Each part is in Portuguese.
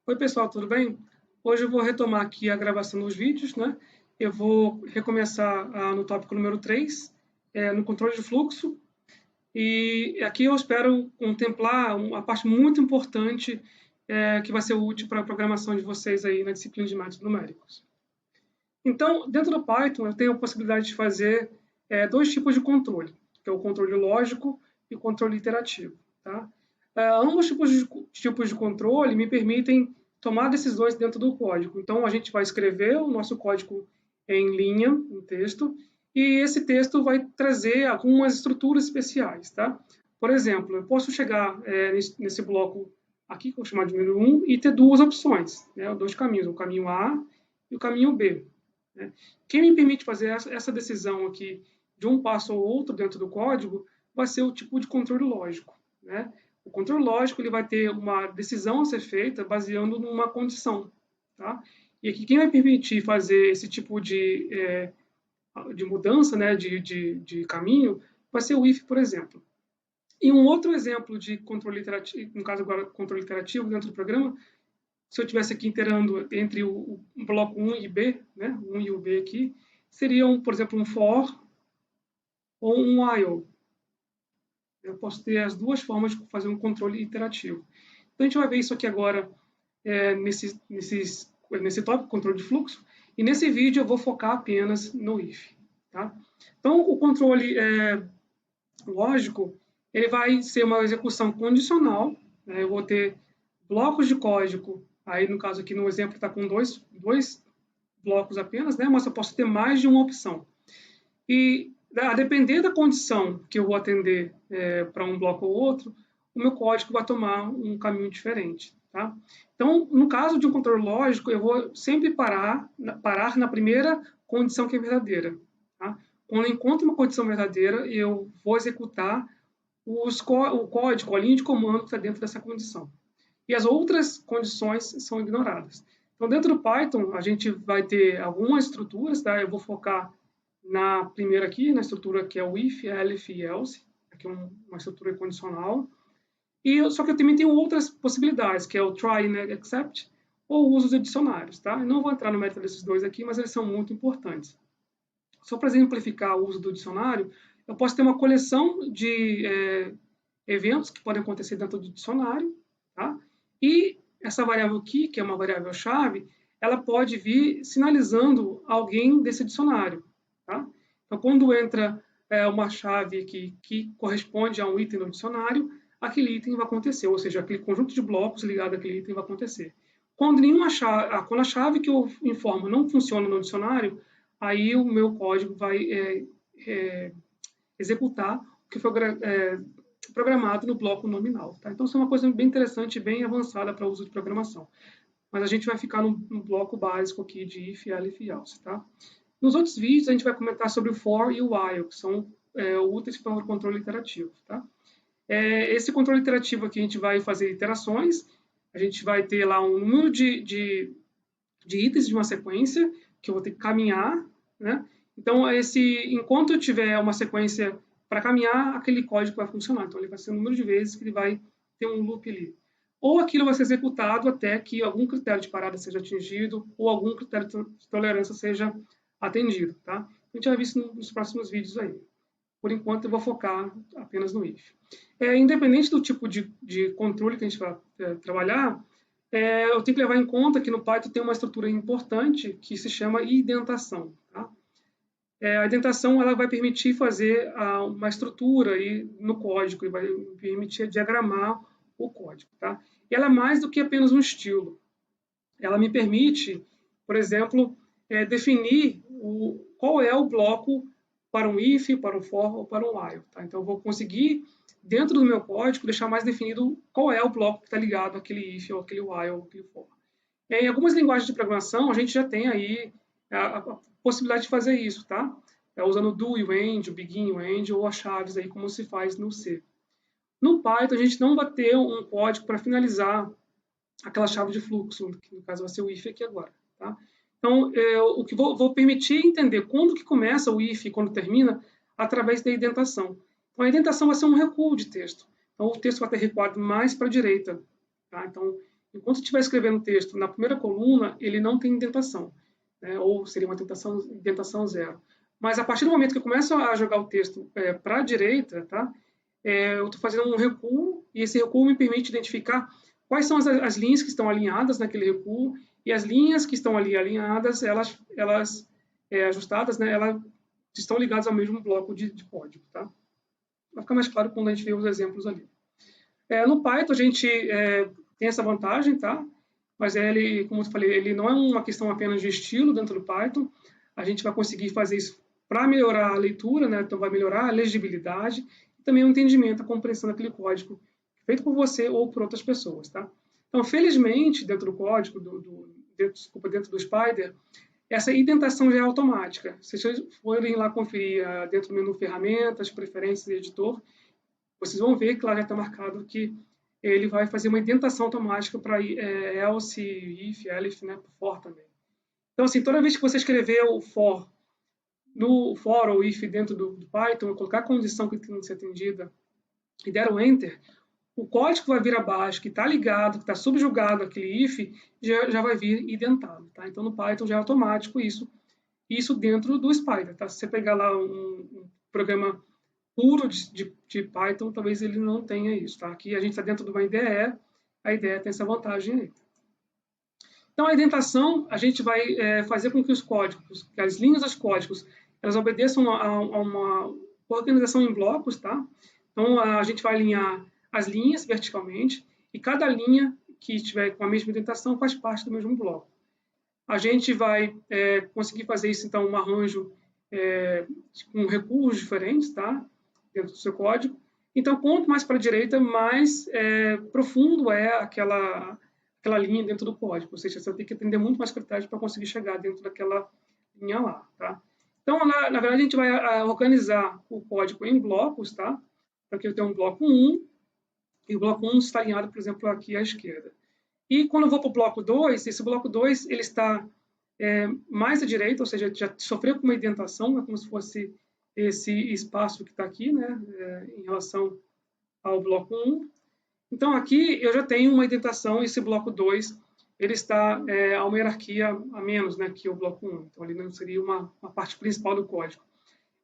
Oi, pessoal, tudo bem? Hoje eu vou retomar aqui a gravação dos vídeos, né? Eu vou recomeçar no tópico número 3, no controle de fluxo. E aqui eu espero contemplar uma parte muito importante que vai ser útil para a programação de vocês aí na disciplina de métodos numéricos. Então, dentro do Python, eu tenho a possibilidade de fazer dois tipos de controle, que é o controle lógico e o controle iterativo, tá? Ambos tipos de controle me permitem tomar decisões dentro do código. Então, a gente vai escrever o nosso código em linha, em texto, e esse texto vai trazer algumas estruturas especiais, tá? Por exemplo, eu posso chegar nesse bloco aqui, que eu vou chamar de número 1, e ter duas opções, né? Dois caminhos, o caminho A e o caminho B. Né? Quem me permite fazer essa decisão aqui de um passo ou outro dentro do código vai ser o tipo de controle lógico, né? O controle lógico ele vai ter uma decisão a ser feita baseando numa condição, tá? E aqui quem vai permitir fazer esse tipo de mudança, né, de caminho, vai ser o if, por exemplo. E um outro exemplo de controle iterativo, no caso agora controle iterativo dentro do programa, se eu estivesse aqui iterando entre o bloco 1 e B, né, 1 e o B aqui, seriam, por exemplo, um for ou um while. Eu posso ter as duas formas de fazer um controle iterativo. Então, a gente vai ver isso aqui agora nesse tópico, controle de fluxo, e nesse vídeo eu vou focar apenas no if. Tá? Então, o controle lógico, ele vai ser uma execução condicional, né? Eu vou ter blocos de código, aí no caso aqui no exemplo está com dois blocos apenas, né? Mas eu posso ter mais de uma opção. E a depender da condição que eu vou atender para um bloco ou outro, o meu código vai tomar um caminho diferente. Tá? Então, no caso de um controle lógico, eu vou sempre parar na primeira condição que é verdadeira. Tá? Quando eu encontro uma condição verdadeira, eu vou executar o código, a linha de comando que está dentro dessa condição. E as outras condições são ignoradas. Então, dentro do Python, a gente vai ter algumas estruturas, tá? Eu vou focar na primeira aqui, na estrutura que é o if, elif e else, aqui é uma estrutura condicional. Só que eu também tenho outras possibilidades, que é o try and except, ou o uso de dicionários. Tá? Eu não vou entrar no mérito desses dois aqui, mas eles são muito importantes. Só para exemplificar o uso do dicionário, eu posso ter uma coleção de eventos que podem acontecer dentro do dicionário, tá? E essa variável key, que é uma variável-chave, ela pode vir sinalizando alguém desse dicionário. Tá? Então, quando entra uma chave que corresponde a um item no dicionário, aquele item vai acontecer, ou seja, aquele conjunto de blocos ligado àquele item vai acontecer. Quando a chave que eu informo não funciona no dicionário, aí o meu código vai executar o que foi programado no bloco nominal. Tá? Então, isso é uma coisa bem interessante, bem avançada para o uso de programação. Mas a gente vai ficar no bloco básico aqui de if, elif e else. Tá? Nos outros vídeos, a gente vai comentar sobre o for e o while, que são úteis para o controle iterativo. Tá? Esse controle iterativo aqui, a gente vai fazer iterações, a gente vai ter lá um número de itens de uma sequência, que eu vou ter que caminhar, né? Então, enquanto eu tiver uma sequência para caminhar, aquele código vai funcionar. Então, ele vai ser o número de vezes que ele vai ter um loop ali. Ou aquilo vai ser executado até que algum critério de parada seja atingido, ou algum critério de tolerância seja atendido. Tá? A gente vai ver isso nos próximos vídeos aí. Por enquanto, eu vou focar apenas no if. Independente do tipo de controle que a gente vai trabalhar, eu tenho que levar em conta que no Python tem uma estrutura importante que se chama indentação. Tá? A indentação ela vai permitir fazer uma estrutura aí no código e vai permitir diagramar o código. Tá? E ela é mais do que apenas um estilo. Ela me permite, por exemplo, definir qual é o bloco para um if, para um for ou para um while. Tá? Então, eu vou conseguir, dentro do meu código, deixar mais definido qual é o bloco que está ligado àquele if, ou àquele while, ou àquele for. Em algumas linguagens de programação, a gente já tem aí a possibilidade de fazer isso, tá? Usando o do e o end, o begin e o end, ou as chaves aí, como se faz no C. No Python, a gente não vai ter um código para finalizar aquela chave de fluxo, que no caso vai ser o if aqui agora, tá? Então, o que vou permitir entender quando que começa o if e quando termina, através da indentação. Então, a indentação vai ser um recuo de texto. Então, o texto vai ter recuado mais para a direita. Tá? Então, enquanto estiver escrevendo o texto na primeira coluna, ele não tem indentação, né? Ou seria uma indentação zero. Mas a partir do momento que eu começo a jogar o texto para a direita, tá? Eu estou fazendo um recuo e esse recuo me permite identificar quais são as linhas que estão alinhadas naquele recuo e as linhas que estão ali alinhadas, elas ajustadas, né? Elas estão ligadas ao mesmo bloco de código, tá? Vai ficar mais claro quando a gente vê os exemplos ali. No Python a gente tem essa vantagem, tá? Mas ele, como eu falei, ele não é uma questão apenas de estilo dentro do Python. A gente vai conseguir fazer isso para melhorar a leitura, né? Então vai melhorar a legibilidade e também o entendimento, a compreensão daquele código feito por você ou por outras pessoas, tá? Então, felizmente, dentro do código, dentro do Spider, essa indentação já é automática. Se vocês forem lá conferir dentro do menu ferramentas, preferências e editor, vocês vão ver que lá já está marcado que ele vai fazer uma indentação automática para else, if, elif, né, for também. Então, assim, toda vez que você escrever o for no for ou if dentro do Python, colocar a condição que tem que ser atendida e der o enter, o código que vai vir abaixo, que está ligado, que está subjugado aquele if, já vai vir identado. Tá? Então, no Python já é automático isso dentro do Spider. Tá? Se você pegar lá um programa puro de Python, talvez ele não tenha isso. Tá? Aqui a gente está dentro de uma IDE, a IDE tem essa vantagem aí. Então, a indentação, a gente vai fazer com que os códigos, que as linhas dos códigos, elas obedeçam a uma organização em blocos, tá? Então, a gente vai alinhar as linhas verticalmente e cada linha que estiver com a mesma indentação faz parte do mesmo bloco. A gente vai conseguir fazer isso, então, um arranjo com recursos diferentes, tá? Dentro do seu código. Então, quanto mais para a direita, mais profundo é aquela linha dentro do código. Ou seja, você vai ter que atender muito mais critérios para conseguir chegar dentro daquela linha lá, tá? Então, na verdade, a gente vai organizar o código em blocos, tá? Para que eu tenha um bloco 1, e o bloco 1 está alinhado, por exemplo, aqui à esquerda. E quando eu vou para o bloco 2, esse bloco 2 ele está mais à direita, ou seja, já sofreu com uma indentação, é como se fosse esse espaço que está aqui, né, em relação ao bloco 1. Então, aqui eu já tenho uma indentação, esse bloco 2 ele está a uma hierarquia a menos, né, que o bloco 1. Então, ele não seria uma parte principal do código.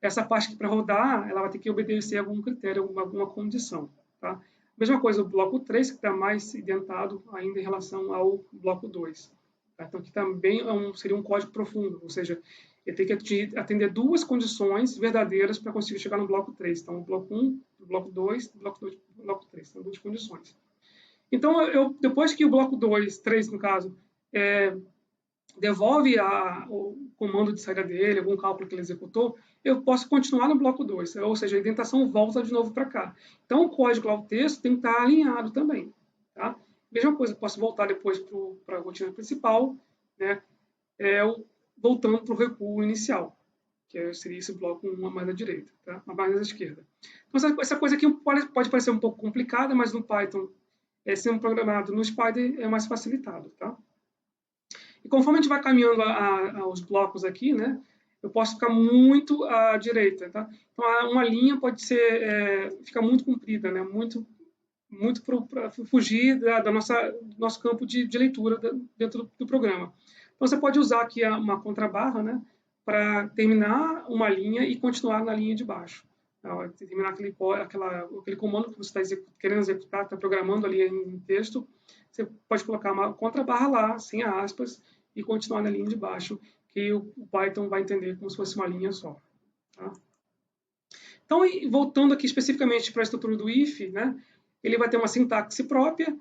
Essa parte que para rodar, ela vai ter que obedecer a algum critério, alguma condição. Tá? Mesma coisa, o bloco 3, que está mais indentado ainda em relação ao bloco 2. Tá? Então, aqui também seria um código profundo, ou seja, ele tem que atender duas condições verdadeiras para conseguir chegar no bloco 3. Então, o bloco 1, o bloco 2, o bloco 2, o bloco 3. São duas condições. Então, depois que o bloco 2, 3 no caso, devolve o comando de saída dele, algum cálculo que ele executou, eu posso continuar no bloco 2, ou seja, a indentação volta de novo para cá. Então, o código lá, o texto, tem que estar alinhado também. Tá? Mesma coisa, eu posso voltar depois para a rotina principal, né, voltando para o recuo inicial, que seria esse bloco 1 mais à direita, tá? Mais à esquerda. Então, essa coisa aqui pode parecer um pouco complicada, mas no Python, sendo programado no Spider, é mais facilitado. Tá? E conforme a gente vai caminhando aos blocos aqui, né, eu posso ficar muito à direita. Tá? Então, uma linha pode ficar muito comprida, né, muito para fugir do nosso campo de leitura dentro do programa. Então, você pode usar aqui uma contrabarra, né, para terminar uma linha e continuar na linha de baixo. Terminar aquele comando que você está querendo executar, está programando ali em texto, você pode colocar uma contrabarra lá, sem aspas, e continuar na linha de baixo, que o Python vai entender como se fosse uma linha só. Tá? Então, voltando aqui especificamente para a estrutura do if, né, ele vai ter uma sintaxe própria.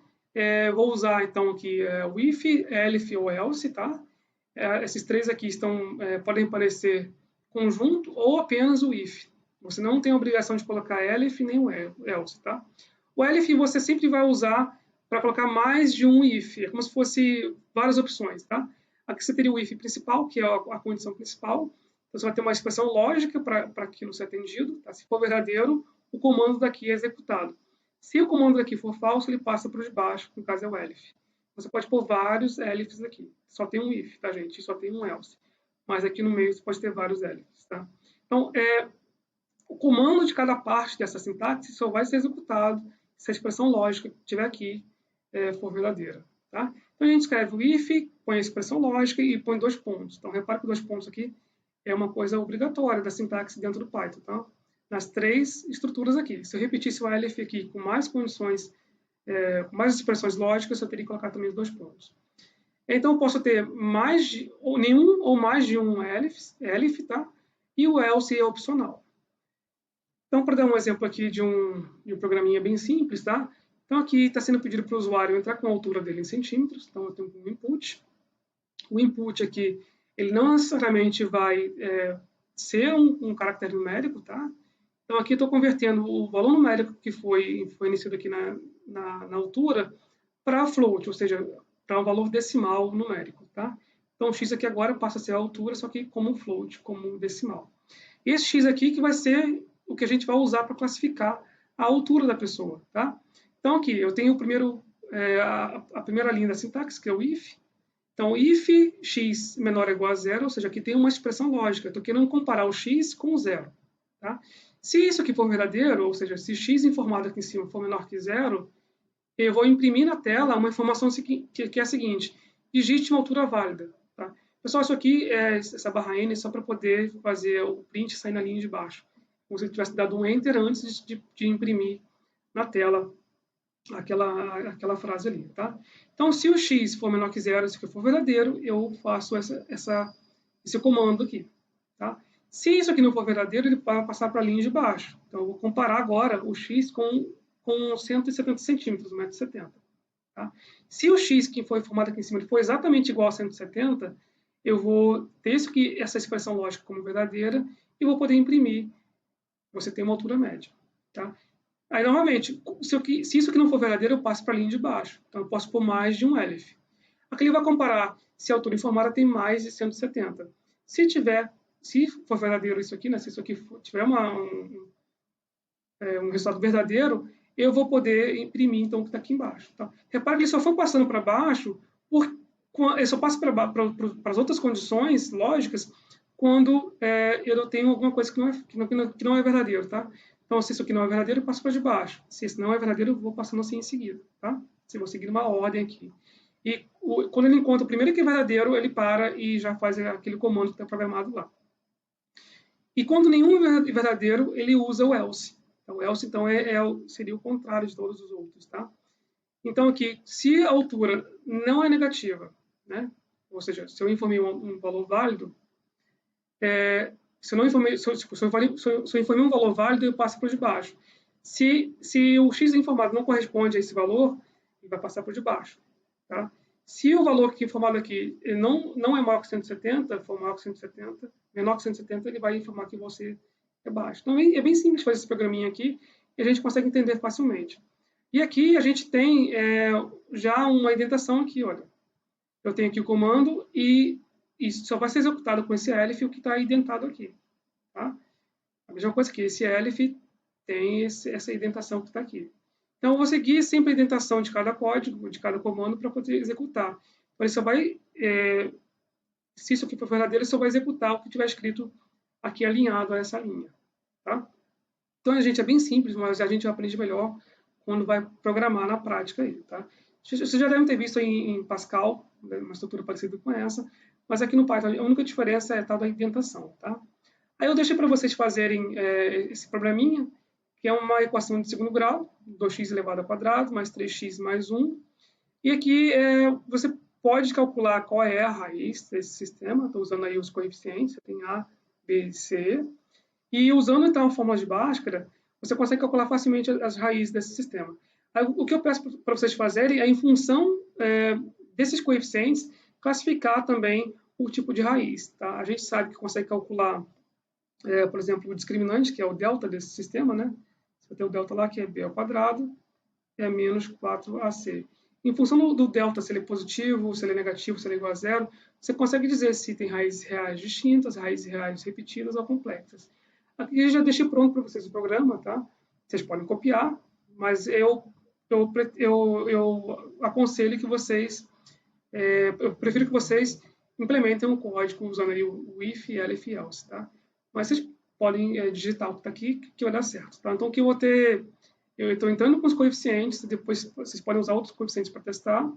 Vou usar, então, aqui o if, elif ou else. Tá? Esses três aqui podem parecer conjunto ou apenas o if. Você não tem a obrigação de colocar elif nem o else. Tá? O elif você sempre vai usar para colocar mais de um if. É como se fosse várias opções. Tá? Aqui você teria o if principal, que é a condição principal. Então, você vai ter uma expressão lógica para aquilo ser atendido. Tá? Se for verdadeiro, o comando daqui é executado. Se o comando daqui for falso, ele passa para o de baixo, no caso é o elif. Você pode pôr vários elifs aqui. Só tem um if, tá, gente? Só tem um else. Mas aqui no meio você pode ter vários elifs, tá? Então, o comando de cada parte dessa sintaxe só vai ser executado se a expressão lógica que tiver aqui for verdadeira. Tá? Então, a gente escreve o if, põe a expressão lógica e põe 2 pontos. Então, repare que 2 pontos aqui é uma coisa obrigatória da sintaxe dentro do Python. Tá? Nas 3 estruturas aqui. Se eu repetisse o elif aqui com mais condições, com mais expressões lógicas, eu teria que colocar também os 2 pontos. Então, eu posso ter nenhum ou mais de um elif, tá? E o else é opcional. Então, para dar um exemplo aqui de um programinha bem simples, tá? Então, aqui está sendo pedido para o usuário entrar com a altura dele em centímetros. Então, eu tenho um input. O input aqui, ele não necessariamente vai ser um caractere numérico, tá? Então, aqui eu estou convertendo o valor numérico que foi iniciado aqui na altura para float, ou seja, para um valor decimal numérico, tá? Então, o x aqui agora passa a ser a altura, só que como um float, como um decimal. E esse x aqui que vai ser o que a gente vai usar para classificar a altura da pessoa, tá? Então, aqui eu tenho a primeira linha da sintaxe, que é o if. Então, if x menor ou igual a zero, ou seja, aqui tem uma expressão lógica. Estou querendo comparar o x com o zero, tá? Se isso aqui for verdadeiro, ou seja, se x informado aqui em cima for menor que zero, eu vou imprimir na tela uma informação que é a seguinte: digite uma altura válida. Tá? Pessoal, isso aqui, essa barra N, é só para poder fazer o print sair na linha de baixo. Como se eu tivesse dado um Enter antes de imprimir na tela aquela frase ali. Tá? Então, se o x for menor que zero, se for verdadeiro, eu faço esse comando aqui. Tá? Se isso aqui não for verdadeiro, ele vai passar para a linha de baixo. Então, eu vou comparar agora o x com 170 centímetros, 1,70 m. Tá? Se o x que foi informado aqui em cima for exatamente igual a 170, eu vou ter essa expressão lógica como verdadeira e vou poder imprimir. Você tem uma altura média. Tá? Aí, novamente, se isso aqui não for verdadeiro, eu passo para a linha de baixo. Então, eu posso pôr mais de um elif. Aqui ele vai comparar se a altura informada tem mais de 170. Se for verdadeiro isso aqui, né, se isso aqui tiver um resultado verdadeiro, eu vou poder imprimir, então, o que está aqui embaixo. Tá? Repare que ele só foi passando para baixo, ele só passa para as outras condições lógicas quando eu tenho alguma coisa que não é verdadeiro. Tá? Então, se isso aqui não é verdadeiro, eu passo para de baixo. Se isso não é verdadeiro, eu vou passando assim em seguida. Tá? Se eu vou seguir uma ordem aqui. E quando ele encontra o primeiro que é verdadeiro, ele para e já faz aquele comando que está programado lá. E quando nenhum é verdadeiro, ele usa o else. Então, o else então, seria o contrário de todos os outros. Tá? Então, aqui, se a altura não é negativa, né? Ou seja, se eu informei um valor válido, se eu informei um valor válido, eu passo por debaixo. Se o x informado não corresponde a esse valor, ele vai passar por debaixo. Tá? Se o valor que informado aqui não é maior que 170, for maior que 170, menor que 170, ele vai informar que você é baixo. Então, é bem simples fazer esse programinha aqui e a gente consegue entender facilmente. E aqui a gente tem já uma indentação aqui, olha. Eu tenho aqui o comando e só vai ser executado com esse elif o que está indentado aqui. Tá? A mesma coisa que esse elif tem essa indentação que está aqui. Então, eu vou seguir sempre a indentação de cada código, de cada comando, para poder executar. Então, ele só vai, se isso aqui for verdadeiro, ele só vai executar o que tiver escrito aqui alinhado a essa linha. Tá? Então, gente, é bem simples, mas a gente aprende melhor quando vai programar na prática. Aí, tá? Vocês já devem ter visto em Pascal, uma estrutura parecida com essa, mas aqui no Python a única diferença é a tal da indentação. Tá? Aí eu deixei para vocês fazerem esse probleminha, que é uma equação de segundo grau, 2x elevado ao quadrado, mais 3x mais 1. E aqui você pode calcular qual é a raiz desse sistema, estou usando aí os coeficientes, você tem A, B e C. E usando então a fórmula de Bhaskara, você consegue calcular facilmente as raízes desse sistema. Aí, o que eu peço para vocês fazerem é, em função desses coeficientes, classificar também o tipo de raiz. Tá? A gente sabe que consegue calcular, por exemplo, o discriminante, que é o delta desse sistema, né? Você tem o delta lá, que é b ao quadrado, é menos 4ac. Em função do delta, se ele é positivo, se ele é negativo, se ele é igual a zero, você consegue dizer se tem raízes reais distintas, raízes reais repetidas ou complexas. Aqui eu já deixei pronto para vocês o programa, tá? Vocês podem copiar, mas eu aconselho que vocês, eu prefiro que vocês implementem um código usando aí o if, elif e else, tá? Mas vocês podem digitar o que está aqui, que vai dar certo, tá? Então, aqui eu estou entrando com os coeficientes, depois vocês podem usar outros coeficientes para testar.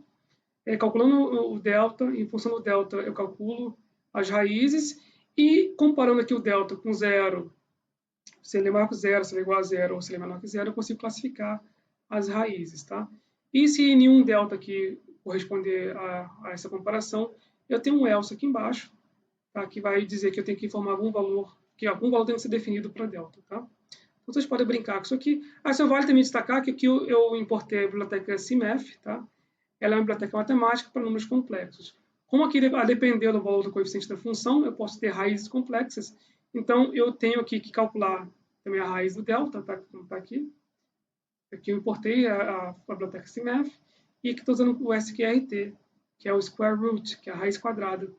calculando o delta, em função do delta eu calculo as raízes e comparando aqui o delta com zero, se ele é maior que zero, se ele é igual a zero ou se ele é menor que zero, eu consigo classificar as raízes, tá? E se nenhum delta aqui corresponder a essa comparação, eu tenho um else aqui embaixo, tá? Que vai dizer que eu tenho que informar algum valor, que algum valor tem que ser definido para delta, tá? Então, vocês podem brincar com isso aqui. Só vale também destacar que aqui eu importei a biblioteca CMF, tá? Ela é uma biblioteca matemática para números complexos. Como aqui, a depender do valor do coeficiente da função, eu posso ter raízes complexas. Então, eu tenho aqui que calcular também a raiz do delta, tá? Como está aqui. Aqui eu importei a biblioteca CMF e aqui estou usando o SQRT, que é o square root, que é a raiz quadrada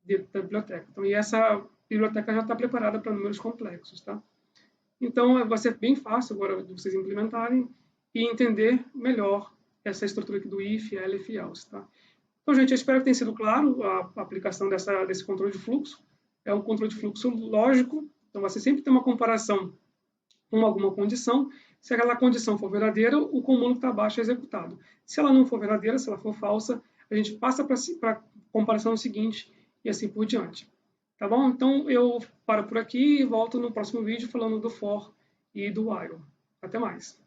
da biblioteca. Então, e essa biblioteca já está preparada para números complexos, tá? Então, vai ser bem fácil agora de vocês implementarem e entender melhor essa estrutura aqui do if, elif e else, tá? Então, gente, eu espero que tenha sido claro a aplicação desse controle de fluxo. É um controle de fluxo lógico, então você sempre tem uma comparação com alguma condição. Se aquela condição for verdadeira, o comando que está abaixo é executado. Se ela não for verdadeira, se ela for falsa, a gente passa para a comparação seguinte e assim por diante. Tá bom? Então eu paro por aqui e volto no próximo vídeo falando do for e do while. Até mais.